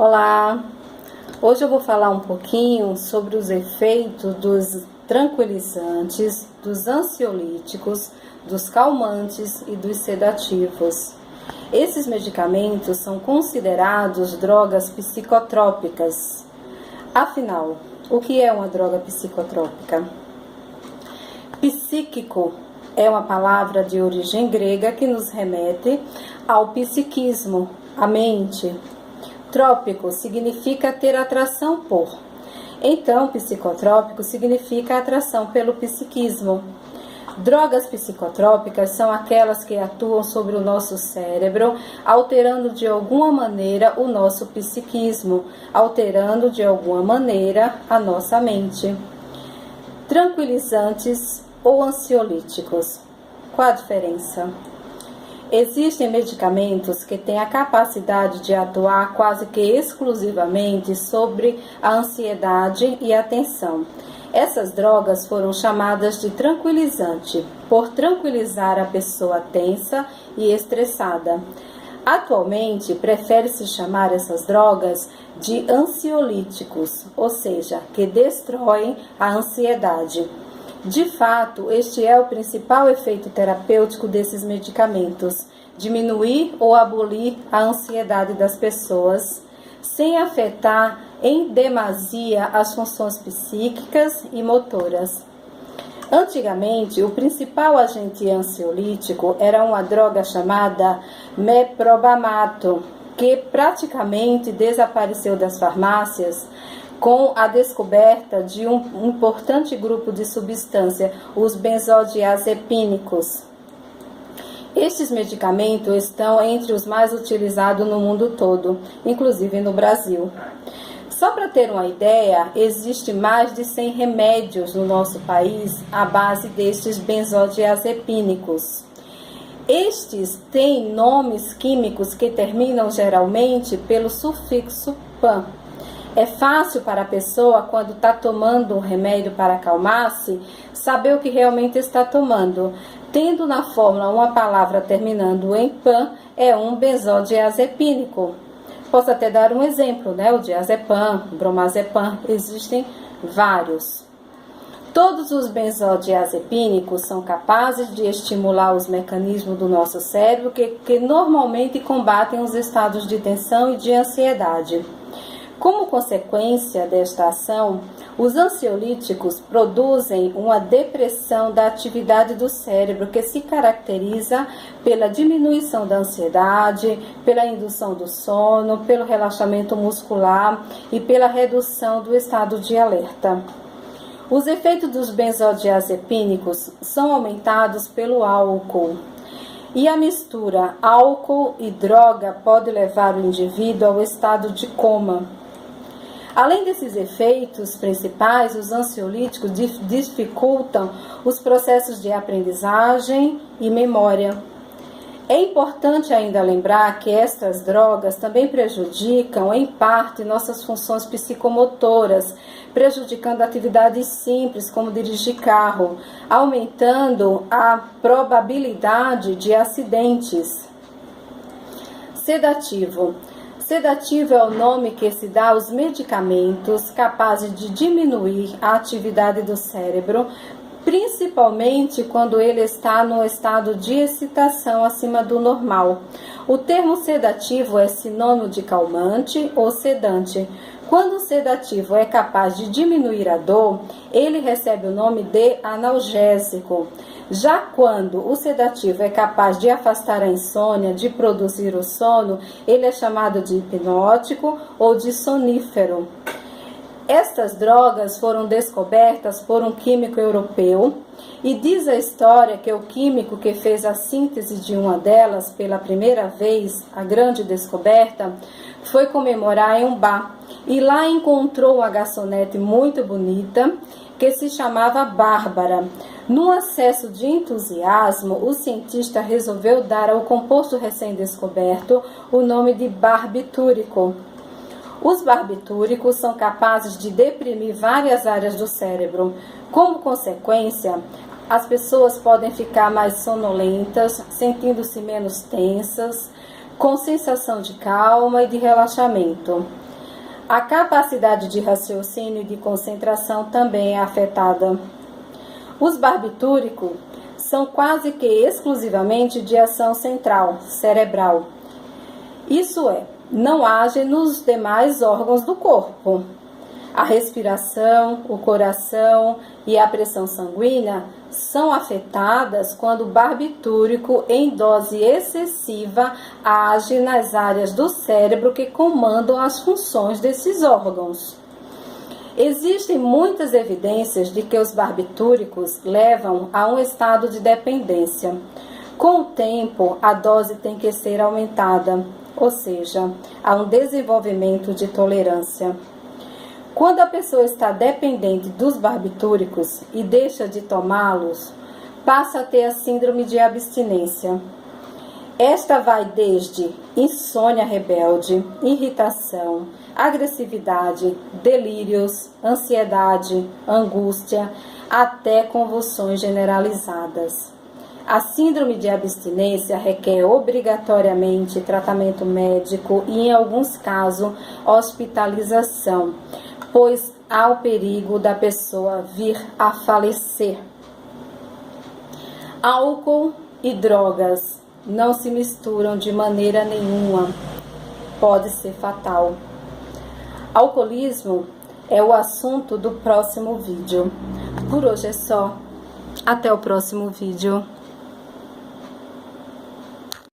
Olá! Hoje eu vou falar um pouquinho sobre os efeitos dos tranquilizantes, dos ansiolíticos, dos calmantes e dos sedativos. Esses medicamentos são considerados drogas psicotrópicas. Afinal, o que é uma droga psicotrópica? Psíquico é uma palavra de origem grega que nos remete ao psiquismo, a mente. Trópico significa ter atração por. Então, psicotrópico significa atração pelo psiquismo. Drogas psicotrópicas são aquelas que atuam sobre o nosso cérebro, alterando de alguma maneira o nosso psiquismo, alterando de alguma maneira a nossa mente. Tranquilizantes ou ansiolíticos. Qual a diferença? Existem medicamentos que têm a capacidade de atuar quase que exclusivamente sobre a ansiedade e a tensão. Essas drogas foram chamadas de tranquilizante, por tranquilizar a pessoa tensa e estressada. Atualmente, prefere-se chamar essas drogas de ansiolíticos, ou seja, que destroem a ansiedade. De fato, este é o principal efeito terapêutico desses medicamentos: diminuir ou abolir a ansiedade das pessoas, sem afetar em demasia as funções psíquicas e motoras. Antigamente, o principal agente ansiolítico era uma droga chamada meprobamato, que praticamente desapareceu das farmácias com a descoberta de um importante grupo de substância, os benzodiazepínicos. Estes medicamentos estão entre os mais utilizados no mundo todo, inclusive no Brasil. Só para ter uma ideia, existe mais de 100 remédios no nosso país à base destes benzodiazepínicos. Estes têm nomes químicos que terminam geralmente pelo sufixo "pan". É fácil para a pessoa, quando está tomando um remédio para acalmar-se, saber o que realmente está tomando. Tendo na fórmula uma palavra terminando em pan, é um benzodiazepínico. Posso até dar um exemplo, O diazepam, o bromazepam, existem vários. Todos os benzodiazepínicos são capazes de estimular os mecanismos do nosso cérebro que normalmente combatem os estados de tensão e de ansiedade. Como consequência desta ação, os ansiolíticos produzem uma depressão da atividade do cérebro que se caracteriza pela diminuição da ansiedade, pela indução do sono, pelo relaxamento muscular e pela redução do estado de alerta. Os efeitos dos benzodiazepínicos são aumentados pelo álcool. E a mistura álcool e droga pode levar o indivíduo ao estado de coma. Além desses efeitos principais, os ansiolíticos dificultam os processos de aprendizagem e memória. É importante ainda lembrar que estas drogas também prejudicam, em parte, nossas funções psicomotoras, prejudicando atividades simples, como dirigir carro, aumentando a probabilidade de acidentes. Sedativo. Sedativo é o nome que se dá aos medicamentos capazes de diminuir a atividade do cérebro, principalmente quando ele está no estado de excitação acima do normal. O termo sedativo é sinônimo de calmante ou sedante. Quando o sedativo é capaz de diminuir a dor, ele recebe o nome de analgésico. Já quando o sedativo é capaz de afastar a insônia, de produzir o sono, ele é chamado de hipnótico ou de sonífero. Estas drogas foram descobertas por um químico europeu e diz a história que o químico que fez a síntese de uma delas pela primeira vez, a grande descoberta, foi comemorar em um bar e lá encontrou uma garçonete muito bonita que se chamava Bárbara. Num acesso de entusiasmo, o cientista resolveu dar ao composto recém-descoberto o nome de barbitúrico. Os barbitúricos são capazes de deprimir várias áreas do cérebro. Como consequência, as pessoas podem ficar mais sonolentas, sentindo-se menos tensas, com sensação de calma e de relaxamento. A capacidade de raciocínio e de concentração também é afetada. Os barbitúricos são quase que exclusivamente de ação central, cerebral. Isso é, não agem nos demais órgãos do corpo. A respiração, o coração e a pressão sanguínea são afetadas quando o barbitúrico, em dose excessiva, age nas áreas do cérebro que comandam as funções desses órgãos. Existem muitas evidências de que os barbitúricos levam a um estado de dependência. Com o tempo, a dose tem que ser aumentada, ou seja, há um desenvolvimento de tolerância. Quando a pessoa está dependente dos barbitúricos e deixa de tomá-los, passa a ter a síndrome de abstinência. Esta vai desde insônia rebelde, irritação, agressividade, delírios, ansiedade, angústia, até convulsões generalizadas. A síndrome de abstinência requer obrigatoriamente tratamento médico e, em alguns casos, hospitalização, pois há o perigo da pessoa vir a falecer. Álcool e drogas não se misturam de maneira nenhuma. Pode ser fatal. Alcoolismo é o assunto do próximo vídeo. Por hoje é só. Até o próximo vídeo.